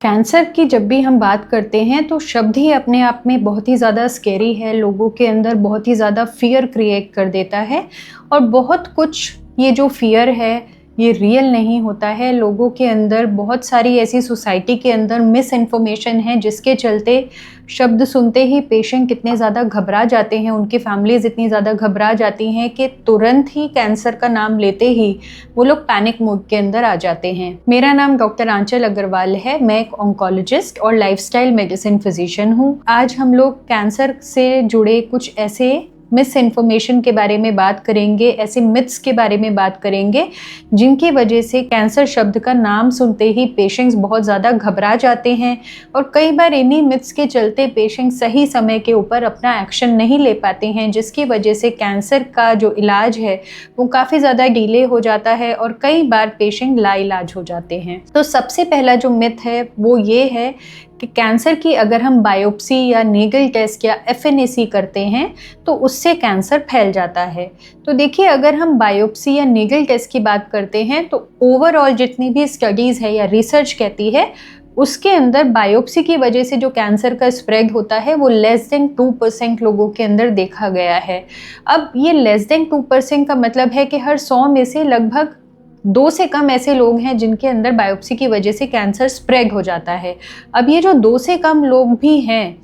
Cancer की जब भी हम बात करते हैं तो शब्द ही अपने आप में बहुत ही ज़्यादा स्केरी है, लोगों के अंदर बहुत ही ज़्यादा फ़ियर क्रिएट कर देता है और बहुत कुछ ये जो फ़ियर है ये रियल नहीं होता है। लोगों के अंदर बहुत सारी ऐसी सोसाइटी के अंदर मिस इन्फॉर्मेशन है जिसके चलते शब्द सुनते ही पेशेंट कितने ज़्यादा घबरा जाते हैं, उनकी फैमिलीज़ इतनी ज़्यादा घबरा जाती हैं कि तुरंत ही कैंसर का नाम लेते ही वो लोग पैनिक मोड के अंदर आ जाते हैं। मेरा नाम डॉक्टर आंचल अग्रवाल है। मैं एक ऑन्कोलॉजिस्ट और लाइफस्टाइल मेडिसिन फिजिशियन हूँ। आज हम लोग कैंसर से जुड़े कुछ ऐसे मिस इन्फॉर्मेशन के बारे में बात करेंगे, ऐसे मिथ्स के बारे में बात करेंगे जिनकी वजह से कैंसर शब्द का नाम सुनते ही पेशेंट्स बहुत ज़्यादा घबरा जाते हैं और कई बार इन्हीं मिथ्स के चलते पेशेंट सही समय के ऊपर अपना एक्शन नहीं ले पाते हैं, जिसकी वजह से कैंसर का जो इलाज है वो काफ़ी ज़्यादा डिले हो जाता है और कई बार पेशेंट लाइलाज हो जाते हैं। तो सबसे पहला जो मिथ है वो ये है कि कैंसर की अगर हम बायोप्सी या नीडल टेस्ट या एफएनएसी करते हैं तो उससे कैंसर फैल जाता है। तो देखिए, अगर हम बायोप्सी या नीडल टेस्ट की बात करते हैं तो ओवरऑल जितनी भी स्टडीज़ है या रिसर्च कहती है उसके अंदर बायोप्सी की वजह से जो कैंसर का स्प्रेड होता है वो लेस देन 2% लोगों के अंदर देखा गया है। अब ये लेस देन 2% का मतलब है कि हर 100 में से लगभग 2 से कम ऐसे लोग हैं जिनके अंदर बायोप्सी की वजह से कैंसर स्प्रेड हो जाता है। अब ये जो 2 से कम लोग भी हैं,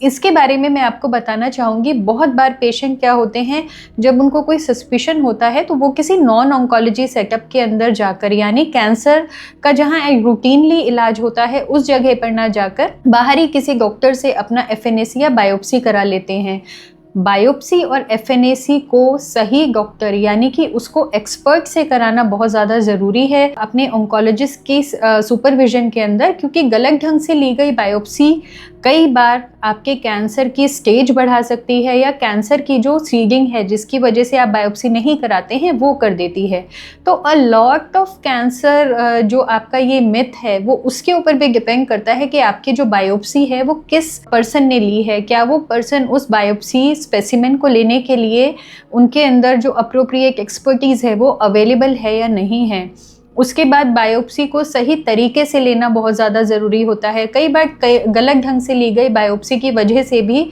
इसके बारे में मैं आपको बताना चाहूँगी। बहुत बार पेशेंट क्या होते हैं, जब उनको कोई सस्पिशन होता है तो वो किसी नॉन ऑन्कोलॉजी सेटअप के अंदर जाकर, यानी कैंसर का जहाँ एक रूटीनली इलाज होता है उस जगह पर ना जाकर बाहरी किसी डॉक्टर से अपना एफएनएसी या बायोप्सी करा लेते हैं। बायोप्सी और एफएनएसी को सही डॉक्टर यानी कि उसको एक्सपर्ट से कराना बहुत ज़्यादा ज़रूरी है अपने ऑन्कोलॉजिस्ट की सुपरविजन के अंदर, क्योंकि गलत ढंग से ली गई बायोप्सी कई बार आपके कैंसर की स्टेज बढ़ा सकती है या कैंसर की जो सीडिंग है जिसकी वजह से आप बायोप्सी नहीं कराते हैं वो कर देती है। तो अ लॉट ऑफ कैंसर जो आपका ये मिथ है वो उसके ऊपर भी डिपेंड करता है कि आपकी जो बायोप्सी है वो किस पर्सन ने ली है, क्या वो पर्सन उस बायोप्सी स्पेसिमेन को लेने के लिए उनके अंदर जो अप्रोप्रिएट एक्सपर्टीज़ है वो अवेलेबल है या नहीं है। उसके बाद बायोप्सी को सही तरीके से लेना बहुत ज़्यादा ज़रूरी होता है। कई बार गलत ढंग से ली गई बायोप्सी की वजह से भी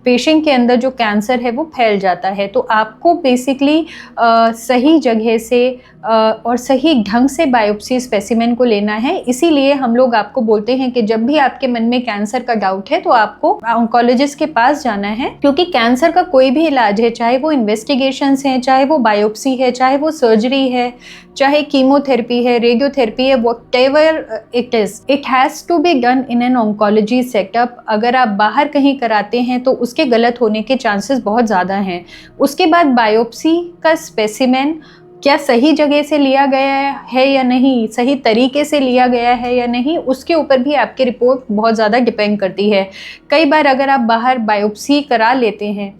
पेशेंट के अंदर जो कैंसर है वो फैल जाता है। तो आपको बेसिकली सही जगह से और सही ढंग से बायोप्सी स्पेसिमेन को लेना है। इसीलिए हम लोग आपको बोलते हैं कि जब भी आपके मन में कैंसर का डाउट है तो आपको ऑन्कोलॉजिस्ट के पास जाना है, क्योंकि कैंसर का कोई भी इलाज है, चाहे वो इन्वेस्टिगेशंस हैं, चाहे वो बायोप्सी है, चाहे वो सर्जरी है, चाहे कीमोथेरेपी है, रेडियोथेरेपी है, whatever it is, it has to be done in an oncology setup. अगर आप बाहर कहीं कराते हैं तो उसके गलत होने के चांसेस बहुत ज़्यादा हैं। उसके बाद बायोप्सी का स्पेसिमेन क्या सही जगह से लिया गया है या नहीं, सही तरीके से लिया गया है या नहीं, उसके ऊपर भी आपकी रिपोर्ट बहुत ज़्यादा डिपेंड करती है। कई बार अगर आप बाहर बायोप्सी करा लेते हैं,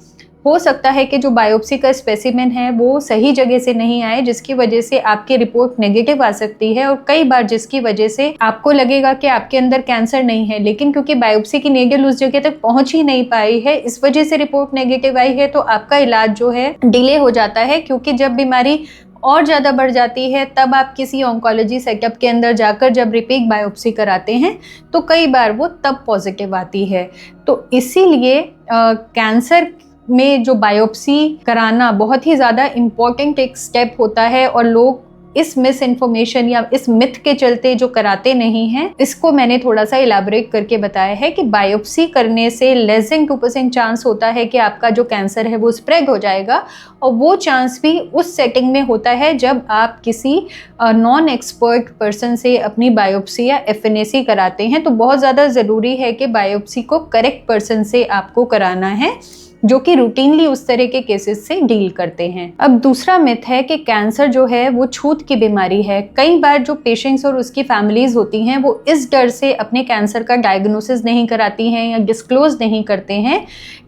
हो सकता है कि जो बायोप्सी का स्पेसिमेन है वो सही जगह से नहीं आए, जिसकी वजह से आपकी रिपोर्ट नेगेटिव आ सकती है और कई बार जिसकी वजह से आपको लगेगा कि आपके अंदर कैंसर नहीं है, लेकिन क्योंकि बायोप्सी की नीडल उस जगह तक पहुंच ही नहीं पाई है, इस वजह से रिपोर्ट नेगेटिव आई है, तो आपका इलाज जो है डिले हो जाता है। क्योंकि जब बीमारी और ज़्यादा बढ़ जाती है तब आप किसी ऑन्कोलॉजी सेटअप के अंदर जाकर जब रिपीट बायोप्सी कराते हैं तो कई बार वो तब पॉजिटिव आती है। तो इसीलिए कैंसर में जो बायोप्सी कराना बहुत ही ज़्यादा इम्पॉर्टेंट एक स्टेप होता है और लोग इस मिस इन्फॉर्मेशन या इस मिथ के चलते जो कराते नहीं हैं, इसको मैंने थोड़ा सा इलाबरेट करके बताया है कि बायोप्सी करने से लेस देन 2% चांस होता है कि आपका जो कैंसर है वो स्प्रेड हो जाएगा, और वो चांस भी उस सेटिंग में होता है जब आप किसी नॉन एक्सपर्ट पर्सन से अपनी बायोप्सी या एफएनएसी कराते हैं। तो बहुत ज़्यादा ज़रूरी है कि बायोप्सी को करेक्ट पर्सन से आपको कराना है जो कि रूटीनली उस तरह के केसेस से डील करते हैं। अब दूसरा मिथ है कि कैंसर जो है वो छूत की बीमारी है। कई बार जो पेशेंट्स और उसकी फैमिलीज होती हैं वो इस डर से अपने कैंसर का डायग्नोसिस नहीं कराती हैं या डिस्क्लोज नहीं करते हैं,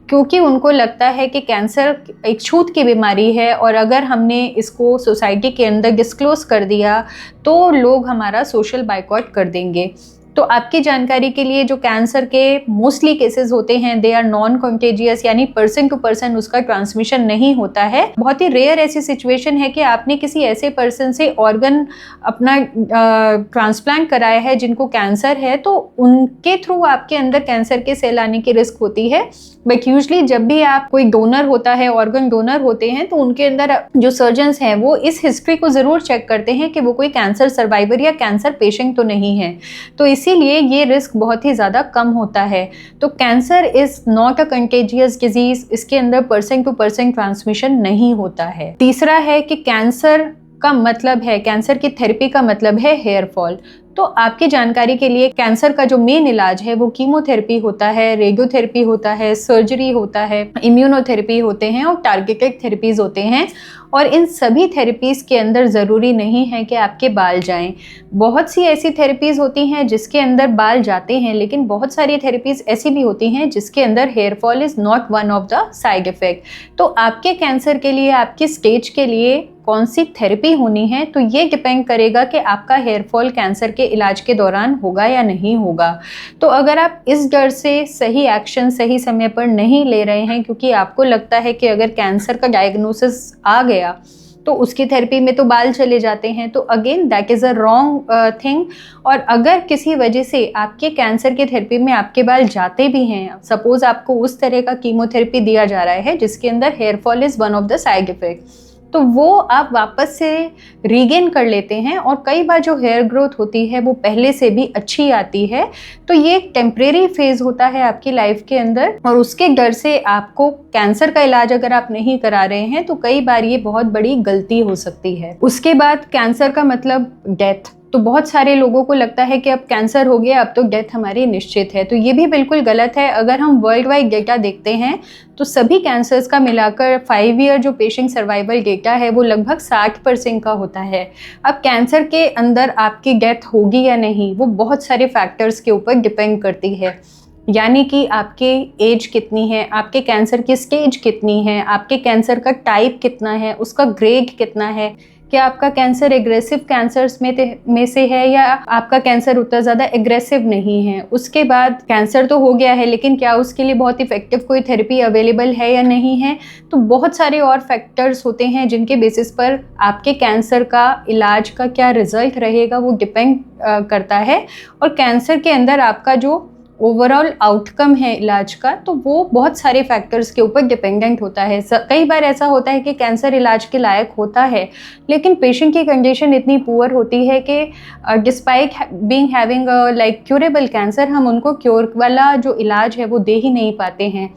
क्योंकि उनको लगता है कि कैंसर एक छूत की बीमारी है और अगर हमने इसको सोसाइटी के अंदर डिस्क्लोज कर दिया तो लोग हमारा सोशल बायकॉट कर देंगे। तो आपकी जानकारी के लिए जो कैंसर के मोस्टली केसेस होते हैं दे आर नॉन कंटेजियस, यानी पर्सन टू पर्सन उसका ट्रांसमिशन नहीं होता है। बहुत ही रेयर ऐसी सिचुएशन है कि आपने किसी ऐसे पर्सन से ऑर्गन अपना ट्रांसप्लांट कराया है जिनको कैंसर है, तो उनके थ्रू आपके अंदर कैंसर के सेल आने की रिस्क होती है। बट यूजली जब भी आप कोई डोनर होता है, ऑर्गन डोनर होते हैं, तो उनके अंदर जो सर्जन्स हैं वो इस हिस्ट्री को ज़रूर चेक करते हैं कि वो कोई कैंसर सर्वाइवर या कैंसर पेशेंट तो नहीं है, तो इसीलिए ये रिस्क बहुत ही ज़्यादा कम होता है। तो cancer is not a contagious disease, इसके अंदर पर्सन टू पर्सन ट्रांसमिशन नहीं होता है। तीसरा है कि कैंसर का मतलब है, कैंसर की थेरेपी का मतलब है हेयर फॉल। तो आपकी जानकारी के लिए कैंसर का जो मेन इलाज है वो कीमोथेरेपी होता है, रेडियोथेरेपी होता है, सर्जरी होता है, इम्यूनोथेरेपी होते हैं और टारगेटेड थेरेपीज़ होते हैं। और इन सभी थेरेपीज़ के अंदर ज़रूरी नहीं है कि आपके बाल जाएं। बहुत सी ऐसी थेरेपीज़ होती हैं जिसके अंदर बाल जाते हैं, लेकिन बहुत सारी थेरेपीज़ ऐसी भी होती हैं जिसके अंदर hair fall is not one of the side effect. तो आपके कैंसर के लिए, आपकी स्टेज के लिए कौन सी थेरेपी होनी है, तो ये डिपेंड करेगा कि आपका हेयर फॉल कैंसर के इलाज के दौरान होगा या नहीं होगा। तो अगर आप इस डर से सही एक्शन सही समय पर नहीं ले रहे हैं, क्योंकि आपको लगता है कि अगर कैंसर का डायग्नोसिस आ गया तो उसकी थेरेपी में तो बाल चले जाते हैं, तो again that is a wrong thing. और अगर किसी वजह से आपके कैंसर की थेरेपी में आपके बाल जाते भी हैं, सपोज आपको उस तरह का कीमोथेरेपी दिया जा रहा है जिसके अंदर hair fall is one of the side effect, तो वो आप वापस से रीगेन कर लेते हैं। और कई बार जो हेयर ग्रोथ होती है वो पहले से भी अच्छी आती है। तो ये एक टेम्परेरी फेज होता है आपकी लाइफ के अंदर, और उसके डर से आपको कैंसर का इलाज अगर आप नहीं करा रहे हैं तो कई बार ये बहुत बड़ी गलती हो सकती है। उसके बाद कैंसर का मतलब डेथ। तो बहुत सारे लोगों को लगता है कि अब कैंसर हो गया, अब तो डेथ हमारी निश्चित है। तो ये भी बिल्कुल गलत है। अगर हम वर्ल्ड वाइड डेटा देखते हैं तो सभी कैंसर्स का मिलाकर 5 ईयर जो पेशेंट सर्वाइवल डेटा है वो लगभग 60% का होता है। अब कैंसर के अंदर आपकी डेथ होगी या नहीं वो बहुत सारे फैक्टर्स के ऊपर डिपेंड करती है, यानी कि आपके एज कितनी है, आपके कैंसर की स्टेज कितनी है, आपके कैंसर का टाइप कितना है, उसका ग्रेड कितना है, क्या आपका कैंसर एग्रेसिव कैंसर्स में से है या आपका कैंसर उतना ज़्यादा एग्रेसिव नहीं है। उसके बाद कैंसर तो हो गया है, लेकिन क्या उसके लिए बहुत इफेक्टिव कोई थेरेपी अवेलेबल है या नहीं है। तो बहुत सारे और फैक्टर्स होते हैं जिनके बेसिस पर आपके कैंसर का इलाज का क्या रिजल्ट रहेगा वो डिपेंड करता है। और कैंसर के अंदर आपका जो ओवरऑल आउटकम है इलाज का, तो वो बहुत सारे फैक्टर्स के ऊपर डिपेंडेंट होता है। कई बार ऐसा होता है कि कैंसर इलाज के लायक होता है, लेकिन पेशेंट की कंडीशन इतनी पुअर होती है कि despite being having like curable cancer, हम उनको क्योर वाला जो इलाज है वो दे ही नहीं पाते हैं।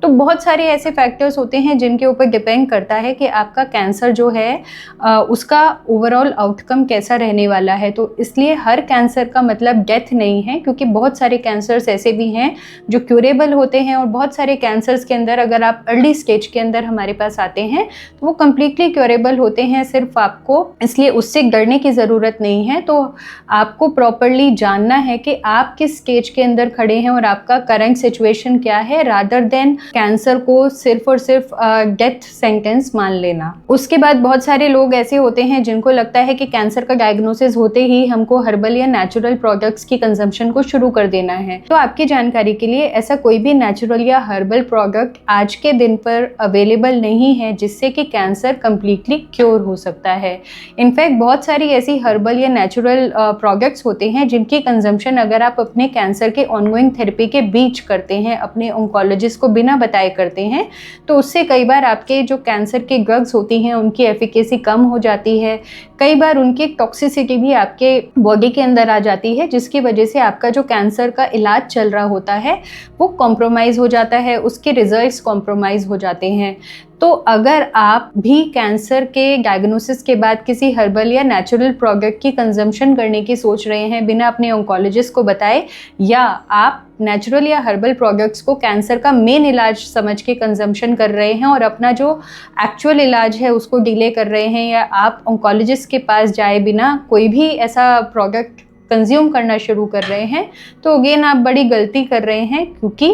तो बहुत सारे ऐसे फैक्टर्स होते हैं जिनके ऊपर डिपेंड करता है कि आपका कैंसर जो है उसका ओवरऑल आउटकम कैसा रहने वाला है। तो इसलिए हर कैंसर का मतलब डेथ नहीं है, क्योंकि बहुत सारे कैंसर्स ऐसे भी हैं जो क्यूरेबल होते हैं, और बहुत सारे कैंसर्स के अंदर अगर आप अर्ली स्टेज के अंदर हमारे पास आते हैं तो वो कम्प्लीटली क्यूरेबल होते हैं। सिर्फ आपको इसलिए उससे डरने की ज़रूरत नहीं है। तो आपको प्रॉपरली जानना है कि आप किस स्टेज के अंदर खड़े हैं और आपका करंट सिचुएशन क्या है, रादर देन कैंसर को सिर्फ और सिर्फ डेथ सेंटेंस मान लेना। उसके बाद बहुत सारे लोग ऐसे होते हैं जिनको लगता है कि कैंसर का डायग्नोसिस होते ही हमको हर्बल या नेचुरल प्रोडक्ट्स की कंजम्पशन को शुरू कर देना है। तो आपकी जानकारी के लिए ऐसा कोई भी नेचुरल या हर्बल प्रोडक्ट आज के दिन पर अवेलेबल नहीं है जिससे कि कैंसर कम्प्लीटली क्योर हो सकता है। इनफैक्ट बहुत सारी ऐसी हर्बल या नेचुरल प्रोडक्ट्स होते हैं जिनकी कंजम्पशन अगर आप अपने कैंसर के ऑनगोइंग थेरेपी के बीच करते हैं, अपने ऑन्कोलॉजिस्ट को बिना बताए करते हैं, तो उससे कई बार आपके जो कैंसर की ड्रग्स होती हैं उनकी एफिकेसी कम हो जाती है। कई बार उनकी टॉक्सिसिटी भी आपके बॉडी के अंदर आ जाती है, जिसकी वजह से आपका जो कैंसर का इलाज चल रहा होता है वो कॉम्प्रोमाइज़ हो जाता है, उसके रिजल्ट्स कॉम्प्रोमाइज़ हो जाते हैं। तो अगर आप भी कैंसर के डायग्नोसिस के बाद किसी हर्बल या नेचुरल प्रोडक्ट की कंजम्पशन करने की सोच रहे हैं बिना अपने ऑन्कोलॉजिस्ट को बताए, या आप नेचुरल या हर्बल प्रोडक्ट्स को कैंसर का मेन इलाज समझ के कंजम्पशन कर रहे हैं और अपना जो एक्चुअल इलाज है उसको डिले कर रहे हैं, या आप ऑन्कोलॉजिस्ट के पास जाए बिना कोई भी ऐसा प्रोडक्ट कंज्यूम करना शुरू कर रहे हैं, तो अगेन आप बड़ी गलती कर रहे हैं, क्योंकि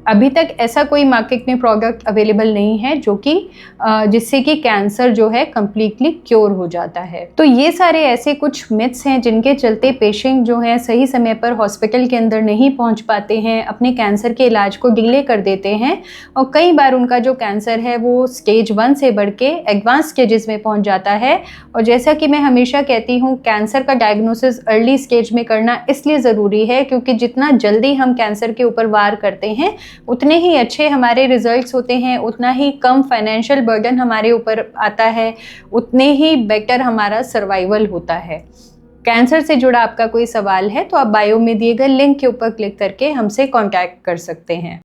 अभी तक ऐसा कोई मार्केट में प्रोडक्ट अवेलेबल नहीं है जो कि जिससे कि कैंसर जो है कम्प्लीटली क्योर हो जाता है। तो ये सारे ऐसे कुछ मिथ्स हैं जिनके चलते पेशेंट जो है सही समय पर हॉस्पिटल के अंदर नहीं पहुंच पाते हैं, अपने कैंसर के इलाज को डिले कर देते हैं और कई बार उनका जो कैंसर है वो स्टेज 1 से बढ़ के एडवांस स्टेजेस में पहुंच जाता है। और जैसा कि मैं हमेशा कहती हूँ, कैंसर का डायग्नोसिस अर्ली स्टेज में करना इसलिए ज़रूरी है क्योंकि जितना जल्दी हम कैंसर के ऊपर वार करते हैं उतने ही अच्छे हमारे रिजल्ट्स होते हैं, उतना ही कम फाइनेंशियल बर्डन हमारे ऊपर आता है, उतने ही बेटर हमारा सर्वाइवल होता है। कैंसर से जुड़ा आपका कोई सवाल है तो आप बायो में दिए गए लिंक के ऊपर क्लिक करके हमसे कांटेक्ट कर सकते हैं।